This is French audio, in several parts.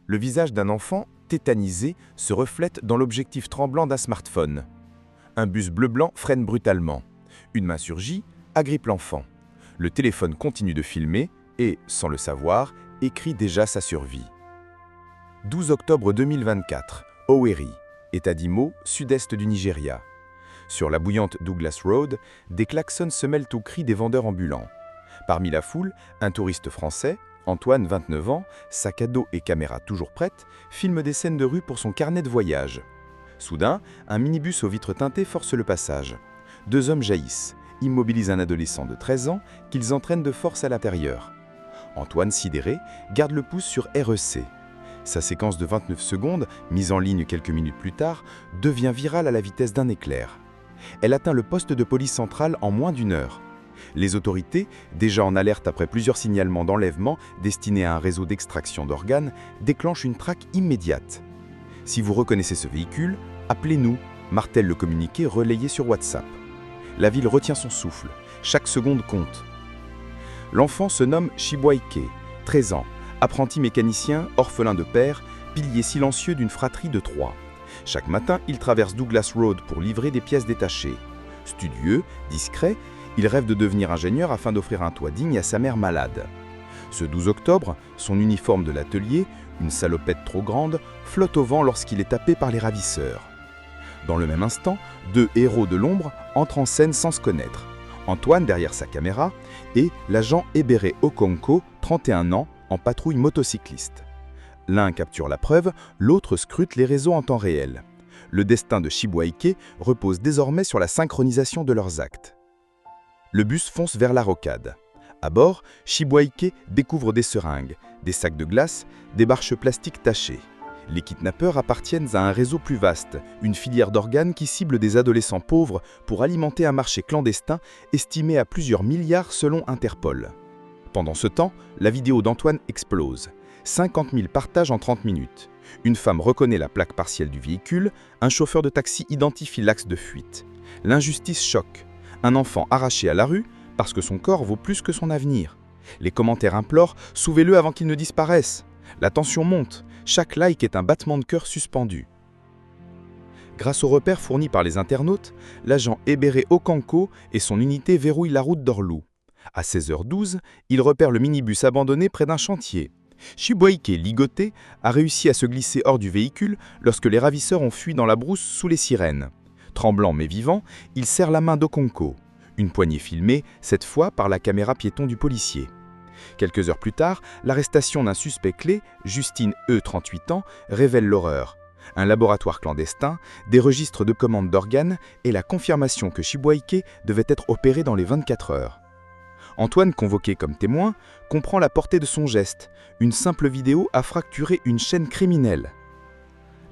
Le visage d'un enfant, tétanisé, se reflète dans l'objectif tremblant d'un smartphone. Un bus bleu-blanc freine brutalement. Une main surgit, agrippe l'enfant. Le téléphone continue de filmer et, sans le savoir, écrit déjà sa survie. 12 octobre 2024, Owerri, État d'Imo, sud-est du Nigeria. Sur la bouillante Douglas Road, des klaxons se mêlent aux cris des vendeurs ambulants. Parmi la foule, un touriste français, Antoine, 29 ans, sac à dos et caméra toujours prête, filme des scènes de rue pour son carnet de voyage. Soudain, un minibus aux vitres teintées force le passage. Deux hommes jaillissent, immobilisent un adolescent de 13 ans qu'ils entraînent de force à l'intérieur. Antoine, sidéré, garde le pouce sur REC. Sa séquence de 29 secondes, mise en ligne quelques minutes plus tard, devient virale à la vitesse d'un éclair. Elle atteint le poste de police centrale en moins d'une heure. Les autorités, déjà en alerte après plusieurs signalements d'enlèvement destinés à un réseau d'extraction d'organes, déclenchent une traque immédiate. Si vous reconnaissez ce véhicule, appelez-nous, martèle le communiqué relayé sur WhatsApp. La ville retient son souffle, chaque seconde compte. L'enfant se nomme Chibuike, 13 ans, apprenti mécanicien, orphelin de père, pilier silencieux d'une fratrie de 3. Chaque matin, il traverse Douglas Road pour livrer des pièces détachées. Studieux, discret, il rêve de devenir ingénieur afin d'offrir un toit digne à sa mère malade. Ce 12 octobre, son uniforme de l'atelier, une salopette trop grande, flotte au vent lorsqu'il est tapé par les ravisseurs. Dans le même instant, deux héros de l'ombre entrent en scène sans se connaître. Antoine derrière sa caméra et l'agent Ebere Okonko, 31 ans, en patrouille motocycliste. L'un capture la preuve, l'autre scrute les réseaux en temps réel. Le destin de Chibuike repose désormais sur la synchronisation de leurs actes. Le bus fonce vers la rocade. À bord, Chibuike découvre des seringues, des sacs de glace, des barches plastiques tachées. Les kidnappeurs appartiennent à un réseau plus vaste, une filière d'organes qui cible des adolescents pauvres pour alimenter un marché clandestin estimé à plusieurs milliards selon Interpol. Pendant ce temps, la vidéo d'Antoine explose. 50 000 partages en 30 minutes. Une femme reconnaît la plaque partielle du véhicule, un chauffeur de taxi identifie l'axe de fuite. L'injustice choque. Un enfant arraché à la rue parce que son corps vaut plus que son avenir. Les commentaires implorent « Sauvez-le avant qu'il ne disparaisse ». La tension monte. Chaque like est un battement de cœur suspendu. Grâce aux repères fournis par les internautes, l'agent Ebere Okonko et son unité verrouillent la route d'Orlu. À 16h12, il repère le minibus abandonné près d'un chantier. Chibuike, ligoté, a réussi à se glisser hors du véhicule lorsque les ravisseurs ont fui dans la brousse sous les sirènes. Tremblant mais vivant, il serre la main d'Okonko. Une poignée filmée, cette fois par la caméra piéton du policier. Quelques heures plus tard, l'arrestation d'un suspect clé, Justine E., 38 ans, révèle l'horreur. Un laboratoire clandestin, des registres de commandes d'organes et la confirmation que Chibuike devait être opéré dans les 24 heures. Antoine, convoqué comme témoin, comprend la portée de son geste. Une simple vidéo a fracturé une chaîne criminelle.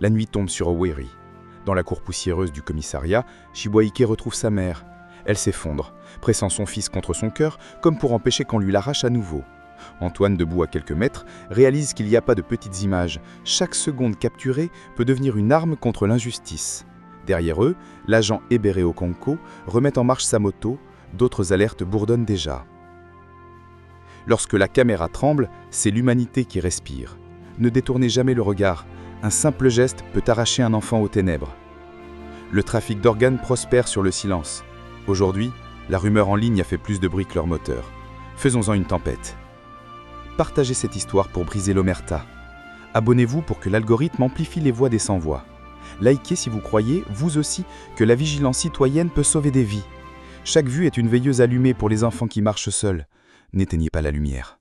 La nuit tombe sur Owerri. Dans la cour poussiéreuse du commissariat, Chibuike retrouve sa mère. Elle s'effondre, pressant son fils contre son cœur comme pour empêcher qu'on lui l'arrache à nouveau. Antoine, debout à quelques mètres, réalise qu'il n'y a pas de petites images. Chaque seconde capturée peut devenir une arme contre l'injustice. Derrière eux, l'agent Ebere Okonko remet en marche sa moto. D'autres alertes bourdonnent déjà. Lorsque la caméra tremble, c'est l'humanité qui respire. Ne détournez jamais le regard. Un simple geste peut arracher un enfant aux ténèbres. Le trafic d'organes prospère sur le silence. Aujourd'hui, la rumeur en ligne a fait plus de bruit que leur moteur. Faisons-en une tempête. Partagez cette histoire pour briser l'omerta. Abonnez-vous pour que l'algorithme amplifie les voix des sans-voix. Likez si vous croyez, vous aussi, que la vigilance citoyenne peut sauver des vies. Chaque vue est une veilleuse allumée pour les enfants qui marchent seuls. N'éteignez pas la lumière.